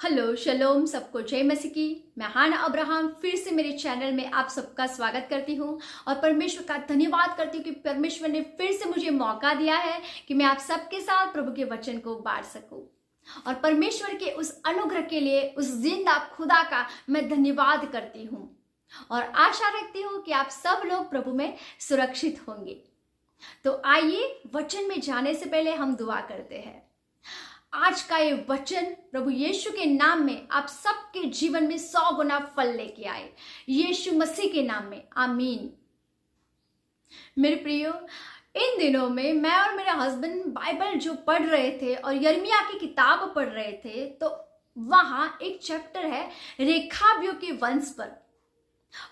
Hello शलोम सबको जय मसीह की। मैं हाना अब्राहम फिर से मेरे चैनल में आप सबका स्वागत करती हूं और परमेश्वर का धन्यवाद करती हूं कि परमेश्वर ने फिर से मुझे मौका दिया है कि मैं आप सबके साथ प्रभु के वचन को बांट सकूं। और परमेश्वर के उस अनुग्रह के लिए उस जिंदा खुदा का मैं धन्यवाद करती हूं और आशा रखती हूं कि आप सब लोग प्रभु में सुरक्षित होंगे। तो आइए वचन में जाने से पहले हम दुआ करते हैं। आज का ये वचन प्रभु यीशु के नाम में आप सबके जीवन में 100 गुना फल लेके आए, यीशु मसीह के नाम में, आमीन। मेरे प्रियो, इन दिनों में मैं और मेरे हस्बैंड बाइबल जो पढ़ रहे थे और यिर्मयाह की किताब पढ़ रहे थे, तो वहां एक चैप्टर है रेखाबियों के वंश पर।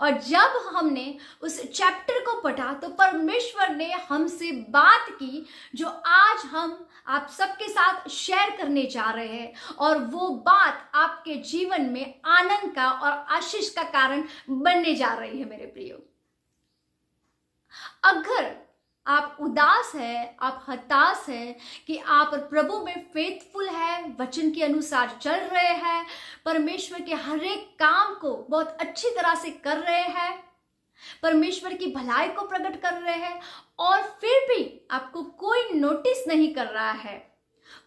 और जब हमने उस चैप्टर को पढ़ा तो परमेश्वर ने हमसे बात की जो आज हम आप सबके साथ शेयर करने जा रहे हैं, और वो बात आपके जीवन में आनंद का और आशीष का कारण बनने जा रही है। मेरे प्रियो, अगर आप उदास है, आप हताश है कि आप प्रभु में फेथफुल है, वचन के अनुसार चल रहे हैं, परमेश्वर के हर एक काम को बहुत अच्छी तरह से कर रहे हैं, परमेश्वर की भलाई को प्रकट कर रहे हैं, और फिर भी आपको कोई नोटिस नहीं कर रहा है,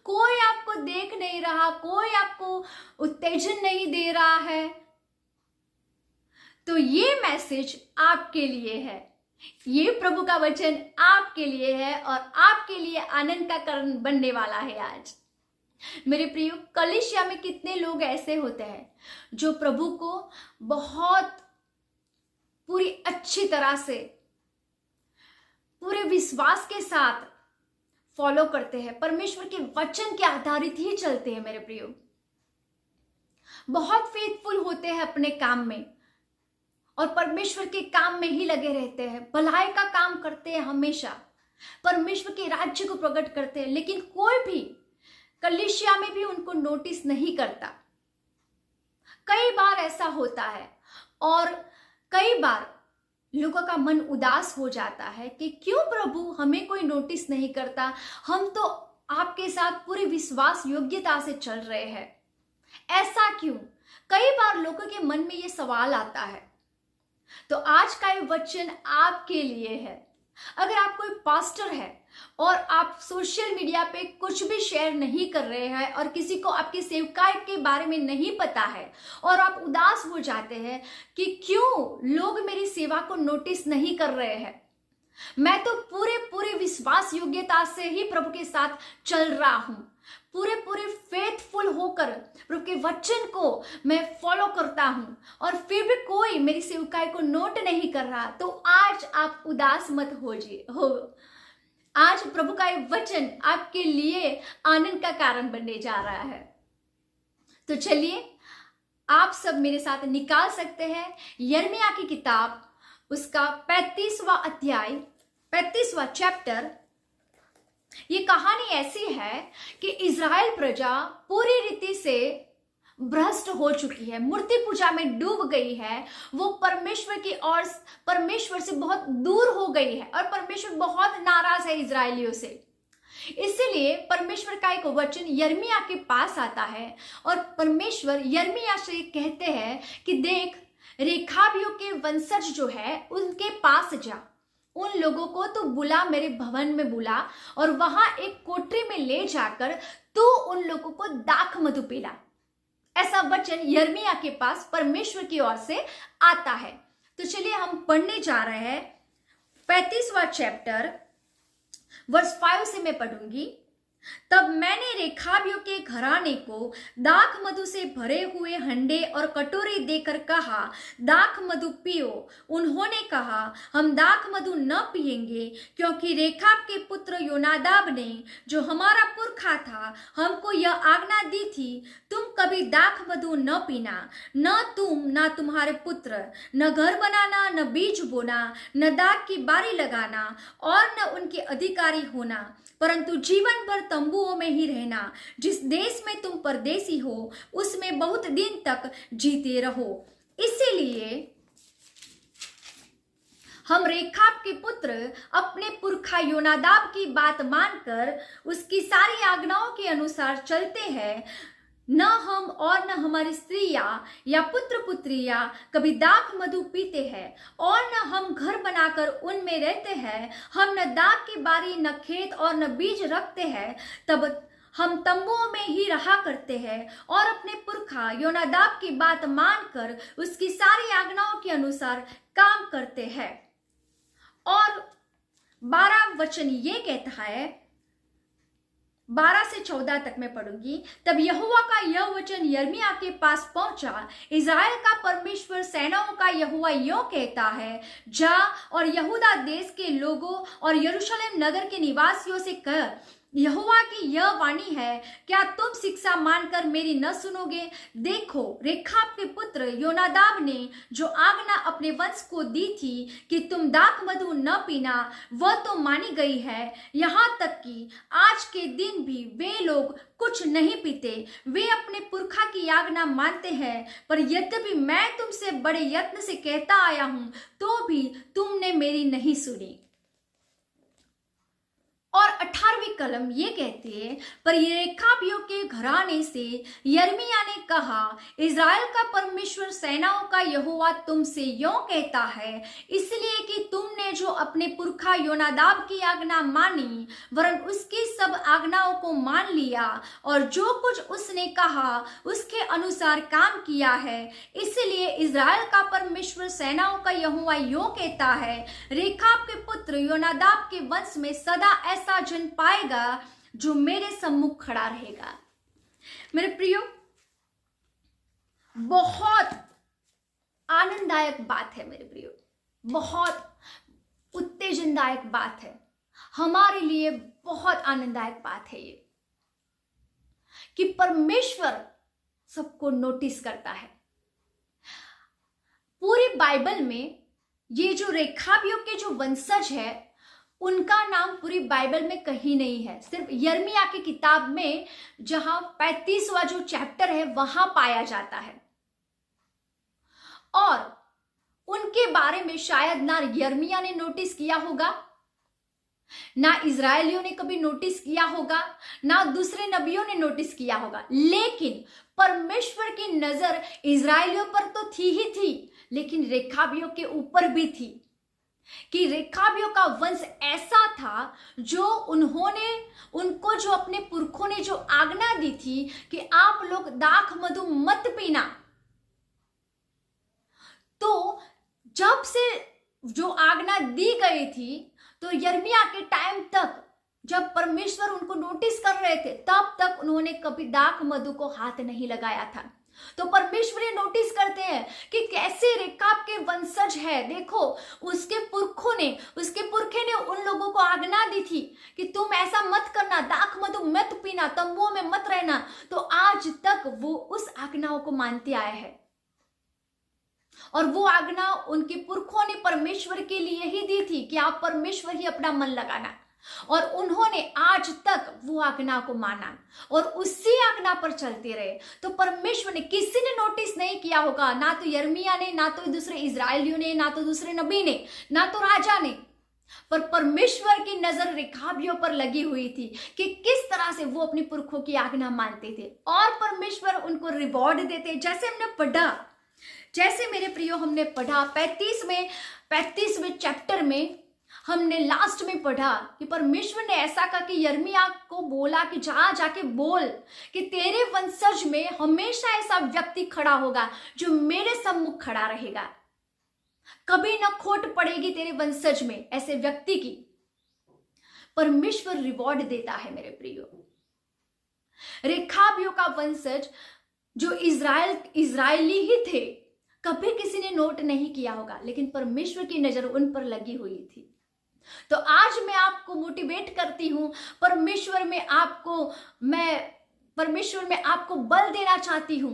कोई आपको देख नहीं रहा, कोई आपको उत्तेजन नहीं दे रहा है, तो ये मैसेज आपके लिए है। ये प्रभु का वचन आपके लिए है और आपके लिए आनंद का कारण बनने वाला है आज। मेरे प्रियो, कलीसिया में कितने लोग ऐसे होते हैं जो प्रभु को बहुत पूरी अच्छी तरह से पूरे विश्वास के साथ फॉलो करते हैं, परमेश्वर के वचन के आधारित ही चलते हैं। मेरे प्रियो, बहुत फेथफुल होते हैं अपने काम में और परमेश्वर के काम में ही लगे रहते हैं, भलाई का काम करते हैं, हमेशा परमेश्वर के राज्य को प्रकट करते हैं, लेकिन कोई भी कलीसिया में भी उनको नोटिस नहीं करता। कई बार ऐसा होता है और कई बार लोगों का मन उदास हो जाता है कि क्यों प्रभु हमें कोई नोटिस नहीं करता, हम तो आपके साथ पूरी विश्वास योग्यता से चल रहे हैं, ऐसा क्यों? कई बार लोगों के मन में ये सवाल आता है। तो आज का ये वचन आपके लिए है। अगर आप कोई पास्टर है और आप सोशल मीडिया पे कुछ भी शेयर नहीं कर रहे हैं और किसी को आपकी सेवकाई के बारे में नहीं पता है और आप उदास हो जाते हैं कि क्यों लोग मेरी सेवा को नोटिस नहीं कर रहे हैं, मैं तो पूरे विश्वास योग्यता से ही प्रभु के साथ चल रहा हूं, पूरे फेथफुल होकर प्रभु के वचन को मैं फॉलो करता हूं, और फिर भी कोई मेरी सेवकाई को नोट नहीं कर रहा, तो आज आप उदास मत हो। आज प्रभु का ये वचन आपके लिए आनंद का कारण बनने जा रहा है। तो चलिए आप सब मेरे साथ निकाल सकते हैं यिर्मयाह की किताब, उसका 35वां अध्याय, 35वां चैप्टर। ये कहानी ऐसी है कि इज़राइल प्रजा पूरी रीति से भ्रष्ट हो चुकी है, मूर्ति पूजा में डूब गई है, वो परमेश्वर की और परमेश्वर से बहुत दूर हो गई है और परमेश्वर बहुत नाराज है इज़राइलियों से। इसीलिए परमेश्वर का एक वचन यिर्मयाह के पास आता है और परमेश्वर यिर्मयाह से कहते हैं कि देख, रेखाबियों के वंशज जो है उनके पास जा, उन लोगों को तो बुला, मेरे भवन में बुला, और वहां एक कोठरी में ले जाकर तू उन लोगों को दाख मधु पिला। ऐसा वचन यिर्मयाह के पास परमेश्वर की ओर से आता है। तो चलिए हम पढ़ने जा रहे हैं 35वां चैप्टर, वर्स 5 से मैं पढ़ूंगी। तब मैंने रेखाबियों के घराने को दाख मधु से भरे हुए हंडे और कटोरे देकर कहा, दाख मधु पियो। उन्होंने कहा, हम दाख मधु न पिएंगे, क्योंकि रेखाब के पुत्र योनादाब ने, जो हमारा पुरखा था, हमको यह आज्ञा दी थी, तुम कभी दाख मधु न पीना, न तुम न तुम्हारे पुत्र, न घर बनाना, न बीज बोना, न दाख की बारी लगाना, और न उनके अधिकारी होना, परंतु जीवन भर तंबुओं में ही रहना। जिस देश में तुम परदेसी हो उसमें बहुत दिन तक जीते रहो। इसीलिए हम रेखाब के पुत्र अपने पुरखा योनादाब की बात मानकर उसकी सारी आज्ञाओं के अनुसार चलते हैं, न हम और न हमारी स्त्रियां या पुत्र पुत्रियां कभी दाख मधु पीते हैं, और न हम घर बनाकर उनमें रहते हैं। हम न दाख की बारी, न खेत और न बीज रखते हैं। तब हम तंबुओं में ही रहा करते हैं और अपने पुरखा योनादाब की बात मानकर उसकी सारी आज्ञाओं के अनुसार काम करते हैं। और 12 वचन ये कहता है, 12 से 14 तक मैं पढ़ूंगी। तब यहोवा का यह वचन यिर्मयाह के पास पहुंचा, इज़राइल का परमेश्वर सेनाओं का यहोवा यूं कहता है, जा और यहूदा देश के लोगों और यरूशलेम नगर के निवासियों से कह, यहोवा की यह वाणी है, क्या तुम शिक्षा मानकर मेरी न सुनोगे? देखो, रेखाब के पुत्र योनादाब ने जो आज्ञा अपने वंश को दी थी कि तुम दाख मधु न पीना, वह तो मानी गई है। यहाँ तक कि आज के दिन भी वे लोग कुछ नहीं पीते। वे अपने पुरखा की आज्ञा मानते हैं, पर यद्यपि मैं तुमसे बड़े यत्न से कहता आया हूं, तो भी तुमने मेरी नहीं सुनी। और 18वीं कलम ये कहती है, पर रेखाबियों के घराने से यिर्मयाह ने कहा, इज़राइल का परमेश्वर सेनाओं का यहोवा तुमसे यूं कहता है, इसलिए कि तुमने जो अपने पुरखा योनादाब की आज्ञा मानी, वरन उसकी सब आज्ञाओं को मान लिया और जो कुछ उसने कहा उसके अनुसार काम किया है, इसलिए इज़राइल का परमेश्वर सेनाओं का यहोवा यूं कहता है, रेखाब के पुत्र योनादाब के वंश में सदा ऐसा जन पाएगा जो मेरे सम्मुख खड़ा रहेगा। मेरे प्रियो, बहुत आनंददायक बात है मेरे प्रियो, बहुत उत्तेजनदायक बात है, हमारे लिए बहुत आनंददायक बात है ये, कि परमेश्वर सबको नोटिस करता है। पूरी बाइबल में ये जो रेखाबियों के जो वंशज है, उनका नाम पूरी बाइबल में कहीं नहीं है। सिर्फ यिर्मयाह की किताब में जहां 35वां जो चैप्टर है वहां पाया जाता है। और उनके बारे में शायद ना यिर्मयाह ने नोटिस किया होगा, ना इजरायलियों ने कभी नोटिस किया होगा, ना दूसरे नबियों ने नोटिस किया होगा, लेकिन परमेश्वर की नजर इजरायलियों पर तो थी ही थी, लेकिन रेखाबियों के ऊपर भी थी, कि रेखाबियों का वंश ऐसा था जो उनको जो अपने पुरखों ने जो आज्ञा दी थी कि आप लोग दाख मधु मत पीना, तो जब से जो आज्ञा दी गई थी, तो यिर्मयाह के टाइम तक जब परमेश्वर उनको नोटिस कर रहे थे, तब तक उन्होंने कभी दाख मधु को हाथ नहीं लगाया था। तो परमेश्वर ये नोटिस करते हैं कि कैसे रेखाब के वंशज है, देखो उसके पुरखे ने उन लोगों को आज्ञा दी थी कि तुम ऐसा मत करना, दाख मधु मत पीना, तंबुओं में मत रहना, तो आज तक वो उस आज्ञाओं को मानते आए हैं। और वो आज्ञा उनके पुरखों ने परमेश्वर के लिए ही दी थी कि आप परमेश्वर ही अपना मन लगाना, और उन्होंने आज तक वो आज्ञा को माना और उसी आज्ञा पर चलते रहे। तो परमेश्वर ने, किसी ने नोटिस नहीं किया होगा, ना तो यिर्मयाह ने, ना तो दूसरे इजरायलियों ने, ना तो दूसरे नबी ने, ना तो राजा ने, पर परमेश्वर की नजर रेखाबियों पर लगी हुई थी कि किस तरह से वो अपने पुरखों की आज्ञा मानते थे, और परमेश्वर उनको रिवॉर्ड देते। जैसे हमने पढ़ा, जैसे मेरे प्रियो हमने पढ़ा 35वें चैप्टर में हमने लास्ट में पढ़ा कि परमेश्वर ने ऐसा कहा कि यिर्मयाह को बोला कि जाके बोल कि तेरे वंशज में हमेशा ऐसा व्यक्ति खड़ा होगा जो मेरे सम्मुख खड़ा रहेगा, कभी ना खोट पड़ेगी तेरे वंशज में ऐसे व्यक्ति की। परमेश्वर रिवॉर्ड देता है मेरे प्रियो। रेखाबियों का वंशज जो इजरायली ही थे, कभी किसी ने नोट नहीं किया होगा, लेकिन परमेश्वर की नजर उन पर लगी हुई थी। तो आज मैं आपको मोटिवेट करती हूं, परमेश्वर में आपको बल देना चाहती हूं,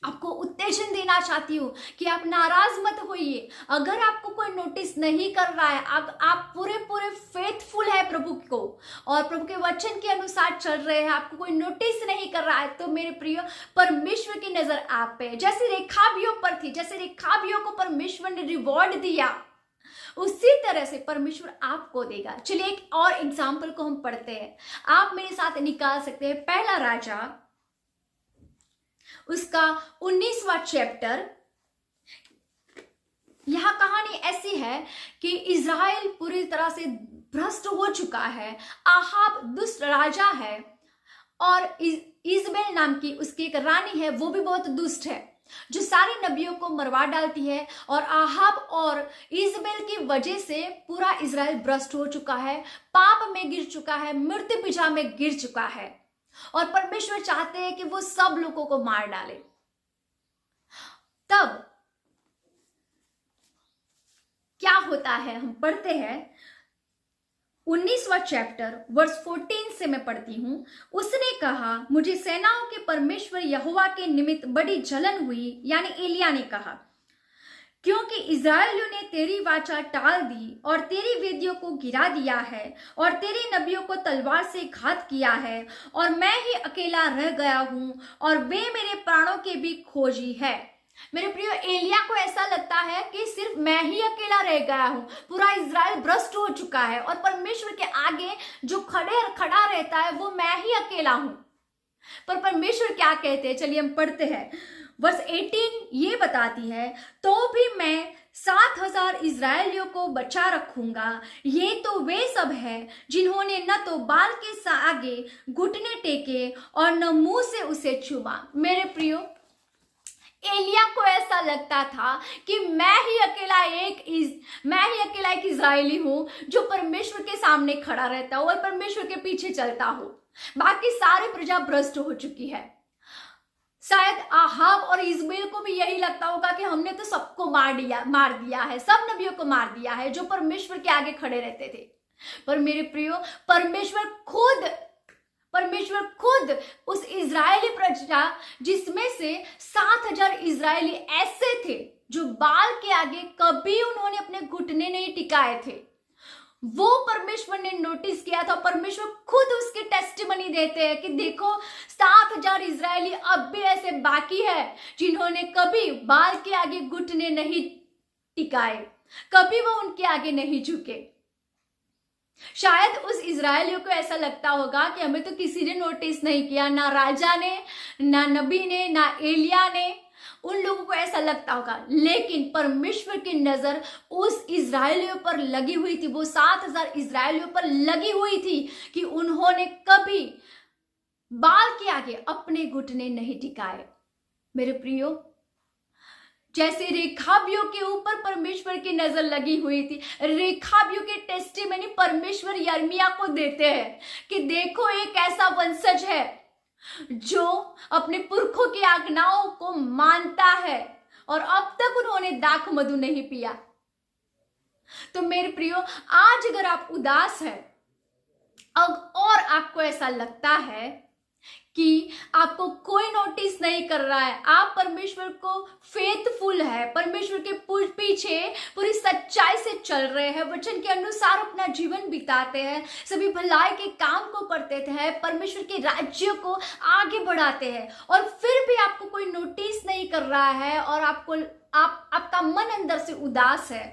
आपको उत्तेजन देना चाहती हूँ कि आप नाराज मत होइए। अगर आपको कोई नोटिस नहीं कर रहा है, आप पूरे फेथफुल है प्रभु को और प्रभु के वचन के अनुसार चल रहे हैं, आपको कोई नोटिस नहीं कर रहा है, तो मेरे प्रिय परमेश्वर की नजर आप पे, जैसे रेखाबियों पर थी, जैसे रेखाबियों को परमेश्वर ने रिवॉर्ड दिया, उसी तरह से परमेश्वर आपको देगा। चलिए एक और एग्जाम्पल को हम पढ़ते हैं, आप मेरे साथ निकाल सकते हैं। पहला राजा उसका 19वां चैप्टर। यह कहानी ऐसी है कि इज़राइल पूरी तरह से भ्रष्ट हो चुका है। आहाब दुष्ट राजा है और इजबेल नाम की उसकी एक रानी है, वो भी बहुत दुष्ट है, जो सारे नबियों को मरवा डालती है। और आहाब और इजबेल की वजह से पूरा इज़राइल भ्रष्ट हो चुका है, पाप में गिर चुका है, मृत्यु पिजा में गिर चुका है। और परमेश्वर चाहते हैं कि वो सब लोगों को मार डाले। तब क्या होता है, हम पढ़ते हैं 19वां चैप्टर वर्स 14 से मैं पढ़ती हूं। उसने कहा, मुझे सेनाओं के परमेश्वर यहोवा के निमित्त बड़ी जलन हुई, यानी एलिया ने कहा, क्योंकि इज़राइलियों ने तेरी वाचा टाल दी और तेरी वेदियों को गिरा दिया है और तेरे नबियों को तलवार से घात किया है, और मैं ही अकेला रह गया हूं और वे मेरे प्राणों के भी खोजी है। मेरे प्रियो, एलिया को ऐसा लगता है कि सिर्फ मैं ही अकेला रह गया हूं, पूरा इज़राइल भ्रष्ट हो चुका है और परमेश्वर के आगे जो खड़ा रहता है वो मैं ही अकेला हूं। पर परमेश्वर क्या कहते हैं, चलिए हम पढ़ते हैं। वर्स 18 ये बताती है, तो भी मैं 7,000 इज़राइलियों को बचा रखूंगा। ये तो वे सब है जिन्होंने न तो बाल के आगे घुटने टेके और न मुंह से उसे छुआ। मेरे प्रियो, एलिया को ऐसा लगता था कि मैं ही अकेला एक इज़राइली हूं जो परमेश्वर के सामने खड़ा रहता हूं और परमेश्वर के पीछे चलता हूं। बाकी सारे प्रजा भ्रष्ट हो चुकी है। शायद आहाब और इजबेल को भी यही लगता होगा कि हमने तो सबको मार दिया है, सब नबियों को मार दिया है जो परमेश्वर के आगे खड़े रहते थे। पर मेरे प्रियो, परमेश्वर खुद उस इज़राइली प्रजा, जिसमें से 7,000 इज़राइली ऐसे थे जो बाल के आगे कभी उन्होंने अपने घुटने नहीं टिकाए थे, वो परमेश्वर ने नोटिस किया था। परमेश्वर खुद उसकी टेस्टिमनी देते हैं कि देखो 7,000 इज़राइली अब भी ऐसे बाकी है जिन्होंने कभी बाल के आगे घुटने नहीं टिकाए, कभी वो उनके आगे नहीं झुके। शायद उस इज़राइलियों को ऐसा लगता होगा कि हमें तो किसी ने नोटिस नहीं किया, ना राजा ने, ना नबी ने, ना एलिया ने। उन लोगों को ऐसा लगता होगा, लेकिन परमेश्वर की नजर उस इज़राइलियों पर लगी हुई थी, वो 7,000 इज़राइलियों पर लगी हुई थी कि उन्होंने कभी बाल के आगे अपने घुटने नहीं टिकाए। मेरे प्रियो, जैसे रेखाबियों के ऊपर परमेश्वर की नजर लगी हुई थी, रेखाबियों के टेस्टिमनी परमेश्वर यिर्मयाह को देते हैं कि देखो एक ऐसा वंशज है जो अपने पुरखों की आज्ञाओं को मानता है और अब तक उन्होंने दाख मधु नहीं पिया। तो मेरे प्रियो, आज अगर आप उदास हैं और आपको ऐसा लगता है कि आपको कोई नोटिस नहीं कर रहा है, आप परमेश्वर को फेथफुल है, परमेश्वर के पीछे पूरी सच्चाई से चल रहे हैं, वचन के अनुसार अपना जीवन बिताते हैं, सभी भलाई के काम को करते हैं, परमेश्वर के राज्य को आगे बढ़ाते हैं, और फिर भी आपको कोई नोटिस नहीं कर रहा है और आपका मन अंदर से उदास है,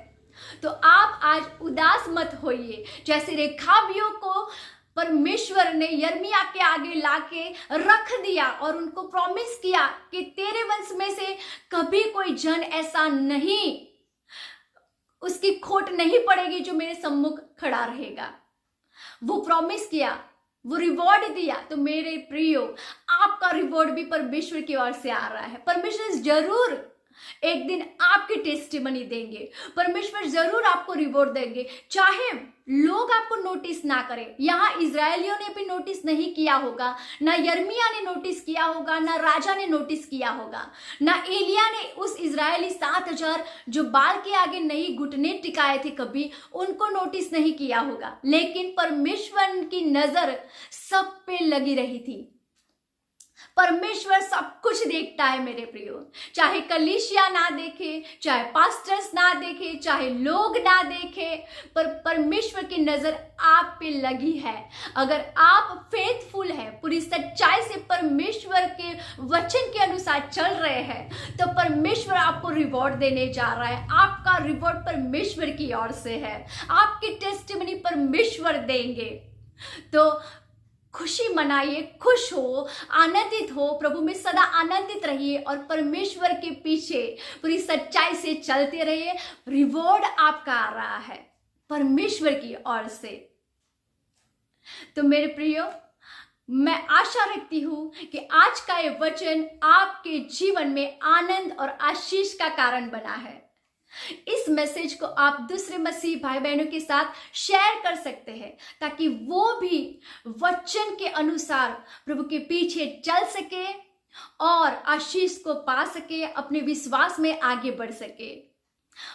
तो आप आज उदास मत होइए। जैसे रेखाबियों को परमेश्वर ने यिर्मयाह के आगे लाके रख दिया और उनको प्रॉमिस किया कि तेरे वंश में से कभी कोई जन ऐसा नहीं, उसकी खोट नहीं पड़ेगी जो मेरे सम्मुख खड़ा रहेगा। वो प्रॉमिस किया, वो रिवॉर्ड दिया। तो मेरे प्रियो, आपका रिवॉर्ड भी परमेश्वर की ओर से आ रहा है। परमेश्वर जरूर एक दिन आपकी टेस्टिमनी देंगे, परमेश्वर जरूर आपको रिवॉर्ड देंगे, चाहे लोग आपको नोटिस ना करें। यहाँ इज़राइलियों ने भी नोटिस नहीं किया होगा, ना यिर्मयाह ने नोटिस किया होगा, ना राजा ने नोटिस किया होगा, ना एलिया ने उस इज़राइली 7,000 जो बाल के आगे नहीं घुटने टिकाए थे कभी, उनको नोटिस नहीं किया होगा। लेकिन परमेश्वर की नजर सब पे लगी रही थी। परमेश्वर सब कुछ देखता है मेरे प्रियो, चाहे कलीसिया ना देखे, चाहे पास्टर्स ना देखे, चाहे लोग ना देखे, पर परमेश्वर की नजर आप पे लगी है। अगर आप फेथफुल है, पूरी सच्चाई से परमेश्वर के वचन के अनुसार चल रहे हैं, तो परमेश्वर आपको रिवॉर्ड देने जा रहा है। आपका रिवॉर्ड परमेश्वर की ओर से है, आपकी टेस्टिमनी परमेश्वर देंगे। तो खुशी मनाइए, खुश हो, आनंदित हो, प्रभु में सदा आनंदित रहिए और परमेश्वर के पीछे पूरी सच्चाई से चलते रहिए। रिवॉर्ड आपका आ रहा है परमेश्वर की ओर से। तो मेरे प्रियो, मैं आशा रखती हूं कि आज का ये वचन आपके जीवन में आनंद और आशीष का कारण बना है। इस मैसेज को आप दूसरे मसीह भाई बहनों के साथ शेयर कर सकते हैं ताकि वो भी वचन के अनुसार प्रभु के पीछे चल सके और आशीष को पा सके, अपने विश्वास में आगे बढ़ सके।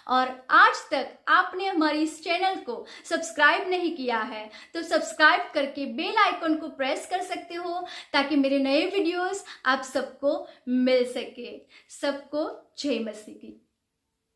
और आज तक आपने हमारी इस चैनल को सब्सक्राइब नहीं किया है तो सब्सक्राइब करके बेल आइकन को प्रेस कर सकते हो ताकि मेरे नए वीडियोस आप सबको मिल सके। सबको जय मसीह की।